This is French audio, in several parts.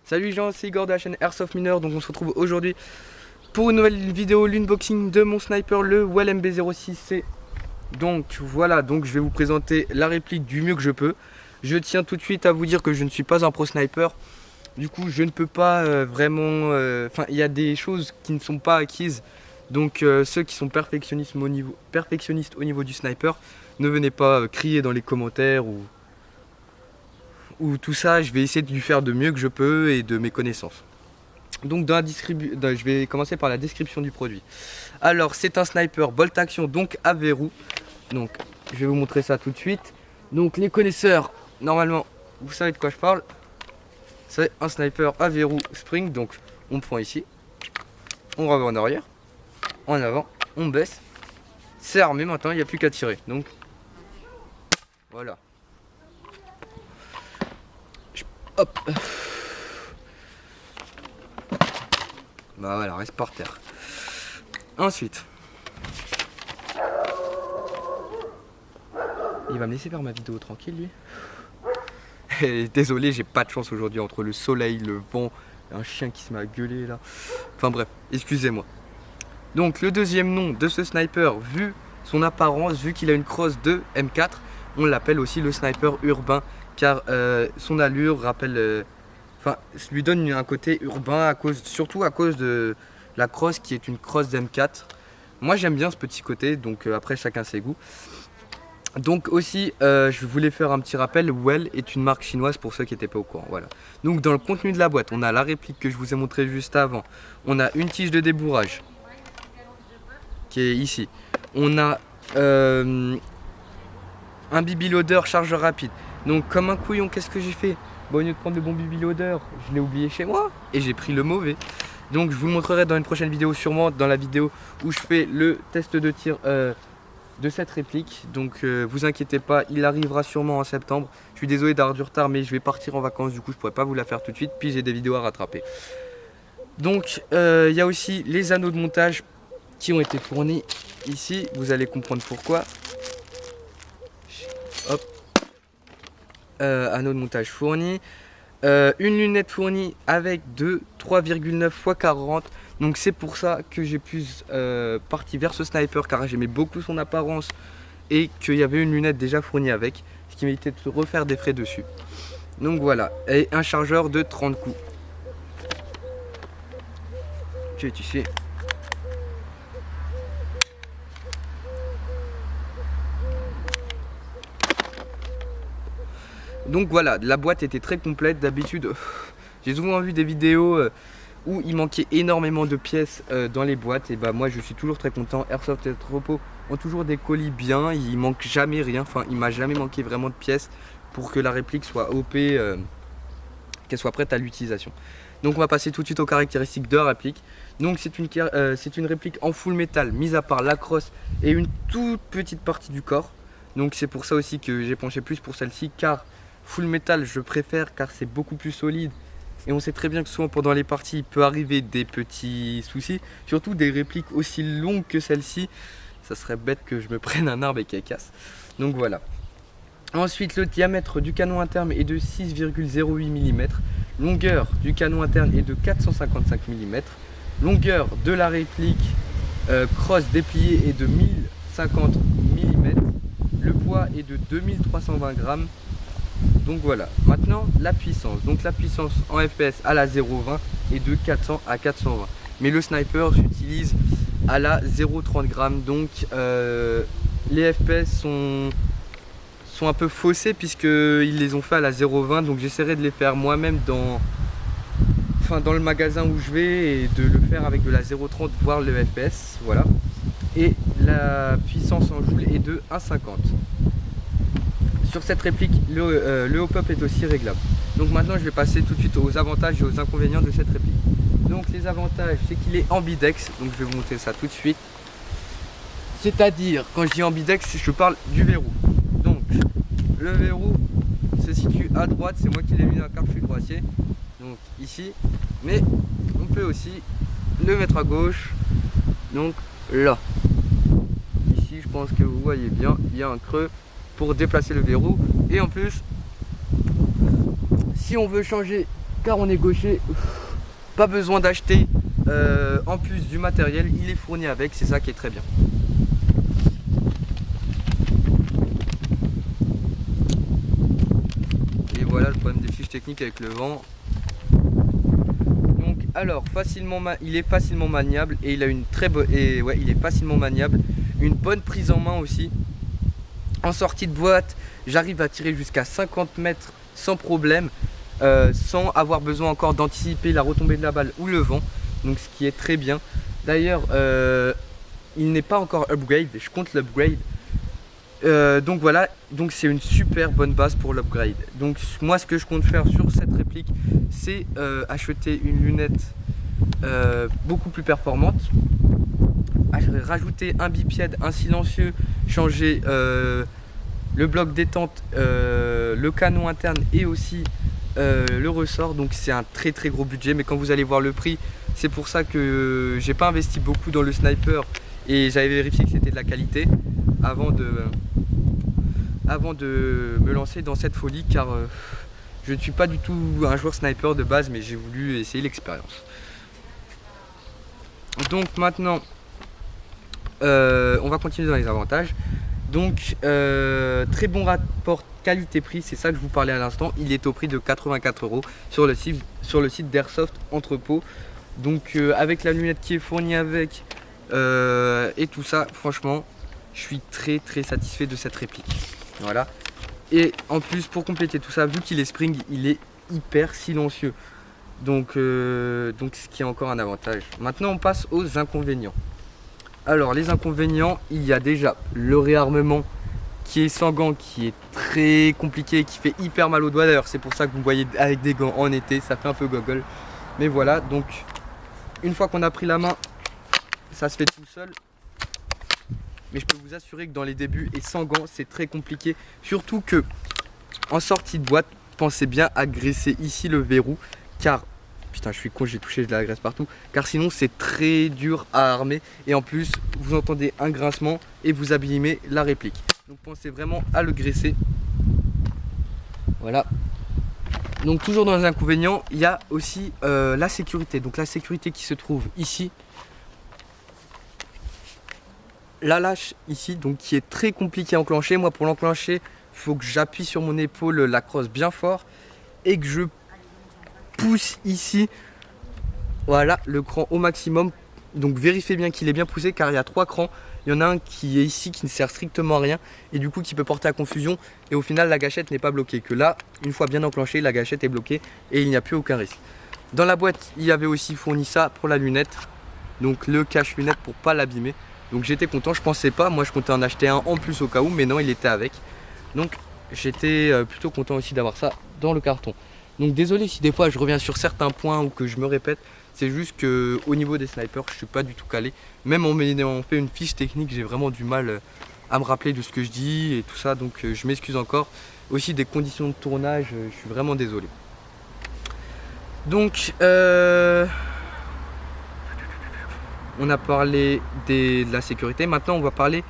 Salut les gens, c'est Igor de la chaîne Airsoft Mineur. Donc on se retrouve aujourd'hui pour une nouvelle vidéo, l'unboxing de mon sniper, le Well MB06C. Donc voilà, donc je vais vous présenter la réplique du mieux que je peux. Je tiens tout de suite à vous dire que je ne suis pas un pro sniper. Du coup je ne peux pas vraiment... Enfin il y a des choses qui ne sont pas acquises. Donc ceux qui sont perfectionnistes au niveau du sniper, ne venez pas crier dans les commentaires ou tout ça. Je vais essayer de lui faire de mieux que je peux et de mes connaissances. Donc je vais commencer par la description du produit. Alors c'est un sniper bolt action, donc à verrou. Donc je vais vous montrer ça tout de suite. Donc les connaisseurs, normalement vous savez de quoi je parle. C'est un sniper à verrou spring. Donc on prend ici, on renvoie en arrière, en avant, on baisse. C'est armé maintenant, il n'y a plus qu'à tirer. Donc voilà. Hop. Bah voilà, reste par terre. Ensuite, il va me laisser faire ma vidéo tranquille lui. Et désolé, j'ai pas de chance aujourd'hui entre le soleil, le vent, un chien qui se m'a gueulé là. Enfin bref, excusez-moi. Donc le deuxième nom de ce sniper, vu son apparence, vu qu'il a une crosse de M4, on l'appelle aussi le sniper urbain, car son allure rappelle, lui donne un côté urbain, surtout à cause de la crosse qui est une crosse d'M4. Moi j'aime bien ce petit côté, donc après chacun ses goûts. Donc aussi je voulais faire un petit rappel, Well est une marque chinoise pour ceux qui n'étaient pas au courant. Voilà. Donc dans le contenu de la boîte, on a la réplique que je vous ai montré juste avant. On a une tige de débourrage qui est ici. On a un BB loader chargeur rapide. Donc comme un couillon, qu'est-ce que j'ai fait? Bon, au lieu de prendre le bon BB loader, je l'ai oublié chez moi et j'ai pris le mauvais. Donc je vous le montrerai dans une prochaine vidéo, sûrement dans la vidéo où je fais le test de tir de cette réplique. Donc vous inquiétez pas, il arrivera sûrement en septembre. Je suis désolé d'avoir du retard, mais je vais partir en vacances, du coup je pourrais pas vous la faire tout de suite, puis j'ai des vidéos à rattraper. Donc il y a aussi les anneaux de montage qui ont été fournis ici, vous allez comprendre pourquoi. Hop. Anneau de montage fourni, une lunette fournie avec de 3,9 x 40. Donc c'est pour ça que j'ai plus parti vers ce sniper, car j'aimais beaucoup son apparence et qu'il y avait une lunette déjà fournie avec, ce qui m'évitait de refaire des frais dessus. Donc voilà, et un chargeur de 30 coups. Tu sais. Donc voilà, la boîte était très complète. D'habitude, j'ai souvent vu des vidéos où il manquait énormément de pièces dans les boîtes. Et bah moi je suis toujours très content. Airsoft Entrepôt ont toujours des colis bien, il manque jamais rien. Enfin, il m'a jamais manqué vraiment de pièces pour que la réplique soit OP, qu'elle soit prête à l'utilisation. Donc on va passer tout de suite aux caractéristiques de la réplique. Donc c'est une réplique en full métal, mis à part la crosse et une toute petite partie du corps. Donc c'est pour ça aussi que j'ai penché plus pour celle-ci, car full metal je préfère, car c'est beaucoup plus solide. Et on sait très bien que souvent pendant les parties il peut arriver des petits soucis. Surtout des répliques aussi longues que celle-ci. Ça serait bête que je me prenne un arbre et qu'elle casse. Donc voilà. Ensuite le diamètre du canon interne est de 6,08 mm. Longueur du canon interne est de 455 mm. Longueur de la réplique crosse dépliée est de 1050 mm. Le poids est de 2320 grammes. Donc voilà, maintenant la puissance. Donc la puissance en FPS à la 0,20 est de 400 à 420. Mais le sniper s'utilise à la 0,30 grammes. Donc les FPS sont un peu faussés puisqu'ils les ont fait à la 0,20. Donc j'essaierai de les faire moi-même dans le magasin où je vais et de le faire avec de la 0,30, voire le FPS. Voilà. Et la puissance en joule est de 1,50. Sur cette réplique, le hop-up est aussi réglable. Donc maintenant je vais passer tout de suite aux avantages et aux inconvénients de cette réplique. Donc les avantages, c'est qu'il est ambidex, donc je vais vous montrer ça tout de suite. C'est-à-dire, quand je dis ambidex, je parle du verrou. Donc le verrou se situe à droite, c'est moi qui l'ai mis dans car je suis droitier. Donc ici, mais on peut aussi le mettre à gauche, donc là. Ici je pense que vous voyez bien, il y a un creux pour déplacer le verrou. Et en plus, si on veut changer car on est gaucher, pas besoin d'acheter en plus du matériel, il est fourni avec, c'est ça qui est très bien. Et voilà le problème des fiches techniques avec le vent. Donc alors il est facilement maniable et il a une très bonne il est facilement maniable, une bonne prise en main aussi. En sortie de boîte, j'arrive à tirer jusqu'à 50 mètres sans problème, sans avoir besoin encore d'anticiper la retombée de la balle ou le vent, donc ce qui est très bien. D'ailleurs il n'est pas encore upgrade, je compte l'upgrade. Donc voilà, donc c'est une super bonne base pour l'upgrade. Donc moi ce que je compte faire sur cette réplique, c'est acheter une lunette beaucoup plus performante, rajouter un bipiède, un silencieux, changer le bloc détente, le canon interne et aussi le ressort. Donc c'est un très gros budget, mais quand vous allez voir le prix, c'est pour ça que j'ai pas investi beaucoup dans le sniper et j'avais vérifié que c'était de la qualité avant de me lancer dans cette folie, car je ne suis pas du tout un joueur sniper de base, mais j'ai voulu essayer l'expérience. Donc maintenant on va continuer dans les avantages. Donc très bon rapport qualité-prix, c'est ça que je vous parlais à l'instant. Il est au prix de 84 € sur le site d'Airsoft Entrepôt. Donc avec la lunette qui est fournie avec et tout ça, franchement je suis très satisfait de cette réplique. Voilà. Et en plus, pour compléter tout ça, vu qu'il est spring, il est hyper silencieux. Donc ce qui est encore un avantage. Maintenant on passe aux inconvénients. Alors les inconvénients, il y a déjà le réarmement qui est sans gants, qui est très compliqué, qui fait hyper mal aux doigts. D'ailleurs c'est pour ça que vous voyez avec des gants en été, ça fait un peu goggle. Mais voilà, donc une fois qu'on a pris la main, ça se fait tout seul. Mais je peux vous assurer que dans les débuts et sans gants, c'est très compliqué. Surtout que en sortie de boîte, pensez bien à graisser ici le verrou, car putain je suis con, j'ai touché de la graisse partout, car sinon c'est très dur à armer et en plus vous entendez un grincement et vous abîmez la réplique. Donc pensez vraiment à le graisser. Voilà. Donc toujours dans les inconvénients, il y a aussi la sécurité. Donc la sécurité qui se trouve ici, la lâche ici, donc qui est très compliqué à enclencher. Moi pour l'enclencher, il faut que j'appuie sur mon épaule la crosse bien fort et que je pousse ici, voilà, le cran au maximum. Donc vérifiez bien qu'il est bien poussé, car il y a 3 crans. Il y en a un qui est ici qui ne sert strictement à rien et du coup qui peut porter à confusion, et au final la gâchette n'est pas bloquée, que là une fois bien enclenchée la gâchette est bloquée et il n'y a plus aucun risque. Dans la boîte il y avait aussi fourni ça pour la lunette, donc le cache lunette pour pas l'abîmer. Donc j'étais content, je pensais pas, moi je comptais en acheter un en plus au cas où, mais non, il était avec. Donc j'étais plutôt content aussi d'avoir ça dans le carton. Donc désolé si des fois je reviens sur certains points ou que je me répète, c'est juste que au niveau des snipers je suis pas du tout calé. Même en m'ayant fait une fiche technique, j'ai vraiment du mal à me rappeler de ce que je dis et tout ça, donc je m'excuse encore. Aussi des conditions de tournage, je suis vraiment désolé. Donc on a parlé de la sécurité, maintenant on va parler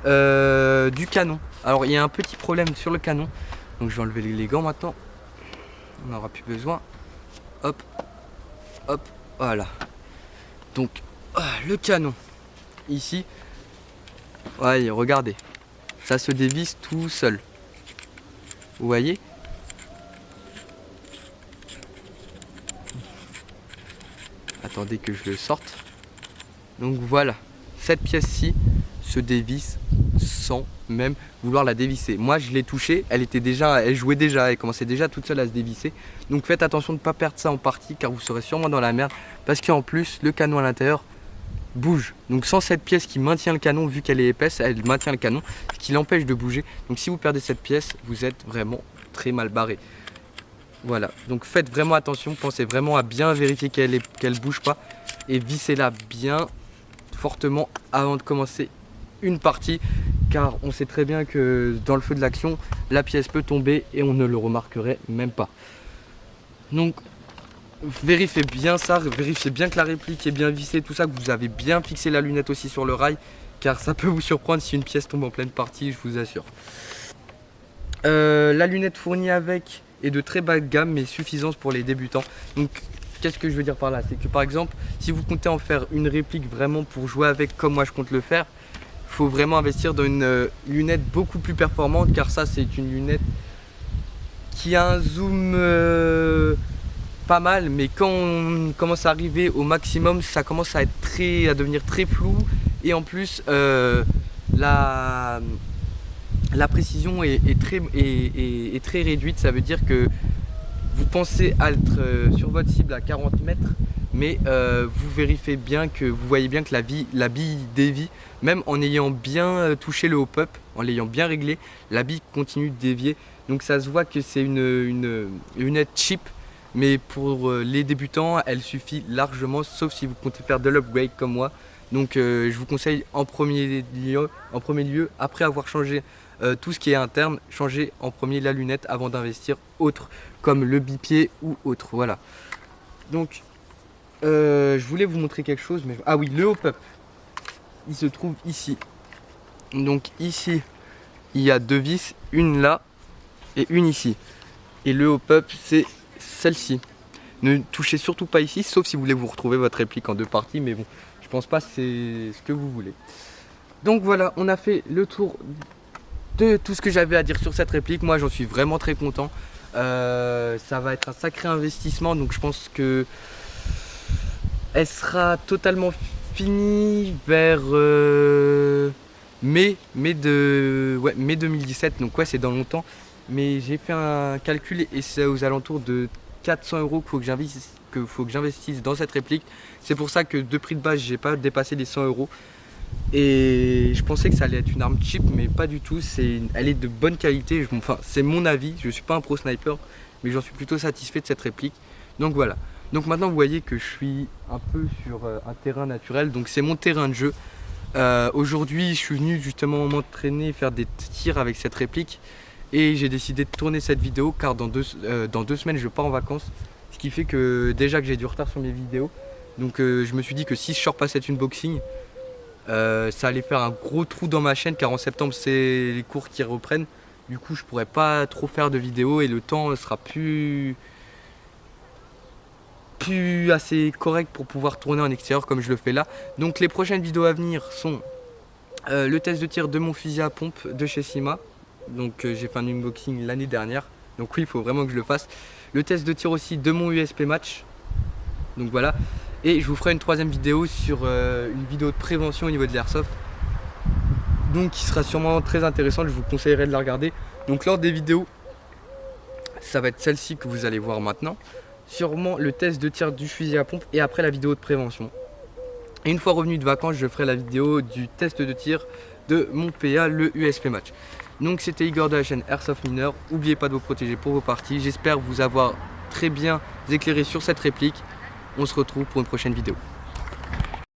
du canon. Alors il y a un petit problème sur le canon, donc je vais enlever les gants maintenant, on n'aura plus besoin. Hop, hop, voilà. Donc le canon ici, ouais, regardez, ça se dévisse tout seul, vous voyez. Attendez que je le sorte. Donc voilà, cette pièce-ci se dévisse sans même vouloir la dévisser. Moi je l'ai touchée, elle jouait déjà, elle commençait déjà toute seule à se dévisser. Donc faites attention de ne pas perdre ça en partie, car vous serez sûrement dans la merde, parce qu'en plus le canon à l'intérieur bouge. Donc sans cette pièce qui maintient le canon, vu qu'elle est épaisse, elle maintient le canon, ce qui l'empêche de bouger. Donc si vous perdez cette pièce, vous êtes vraiment très mal barré. Voilà, donc faites vraiment attention, pensez vraiment à bien vérifier qu'elle bouge pas et vissez-la bien fortement avant de commencer une partie, car on sait très bien que dans le feu de l'action la pièce peut tomber et on ne le remarquerait même pas. Donc vérifiez bien ça, vérifiez bien que la réplique est bien vissée, tout ça, que vous avez bien fixé la lunette aussi sur le rail, car ça peut vous surprendre si une pièce tombe en pleine partie, je vous assure. La lunette fournie avec est de très bas de gamme mais suffisante pour les débutants. Donc qu'est-ce que je veux dire par là? C'est que par exemple, si vous comptez en faire une réplique vraiment pour jouer avec comme moi je compte le faire, il faut vraiment investir dans une lunette beaucoup plus performante, car ça c'est une lunette qui a un zoom pas mal, mais quand on commence à arriver au maximum, ça commence à devenir très flou, et en plus la précision est très réduite. Ça veut dire que vous pensez être sur votre cible à 40 mètres, mais vous vérifiez bien que vous voyez bien que la bille dévie, même en ayant bien touché le hop-up, en l'ayant bien réglé, la bille continue de dévier. Donc ça se voit que c'est une lunette cheap, mais pour les débutants, elle suffit largement, sauf si vous comptez faire de l'upgrade comme moi. Donc je vous conseille en premier lieu, après avoir changé tout ce qui est interne, changer en premier la lunette avant d'investir autre, comme le bipied ou autre. Voilà. Donc je voulais vous montrer quelque chose, mais ah oui, le hop-up, il se trouve ici. Donc ici, il y a deux vis, une là et une ici. Et le hop-up, c'est celle-ci. Ne touchez surtout pas ici, sauf si vous voulez vous retrouver votre réplique en deux parties, mais bon, je pense pas que c'est ce que vous voulez. Donc voilà, on a fait le tour de tout ce que j'avais à dire sur cette réplique. Moi, j'en suis vraiment très content. Ça va être un sacré investissement, donc je pense que elle sera totalement finie vers mai 2017. Donc ouais, c'est dans longtemps. Mais j'ai fait un calcul et c'est aux alentours de 400 € qu'il faut que j'investisse dans cette réplique. C'est pour ça que de prix de base, j'ai pas dépassé les 100 €. Et je pensais que ça allait être une arme cheap, mais pas du tout. Elle est de bonne qualité. Enfin, c'est mon avis. Je suis pas un pro sniper, mais j'en suis plutôt satisfait de cette réplique. Donc voilà. Donc maintenant, vous voyez que je suis un peu sur un terrain naturel. Donc c'est mon terrain de jeu. Aujourd'hui, je suis venu justement m'entraîner, faire des tirs avec cette réplique. Et j'ai décidé de tourner cette vidéo car dans deux semaines je pars en vacances. Ce qui fait que déjà que j'ai du retard sur mes vidéos. Donc je me suis dit que si je sors pas cet unboxing, ça allait faire un gros trou dans ma chaîne, car en septembre c'est les cours qui reprennent. Du coup je pourrais pas trop faire de vidéos et le temps sera plus assez correct pour pouvoir tourner en extérieur comme je le fais là. Donc les prochaines vidéos à venir sont le test de tir de mon fusil à pompe de chez Syma. Donc j'ai fait un unboxing l'année dernière, donc oui, il faut vraiment que je le fasse. Le test de tir aussi de mon USP Match. Donc voilà. Et je vous ferai une troisième vidéo sur une vidéo de prévention au niveau de l'airsoft, donc qui sera sûrement très intéressante. Je vous conseillerais de la regarder. Donc lors des vidéos, ça va être celle-ci que vous allez voir maintenant, sûrement le test de tir du fusil à pompe, et après la vidéo de prévention. Et une fois revenu de vacances, je ferai la vidéo du test de tir de mon PA, le USP Match. Donc c'était Igor de la chaîne Airsoft Mineur. N'oubliez pas de vous protéger pour vos parties. J'espère vous avoir très bien éclairé sur cette réplique. On se retrouve pour une prochaine vidéo.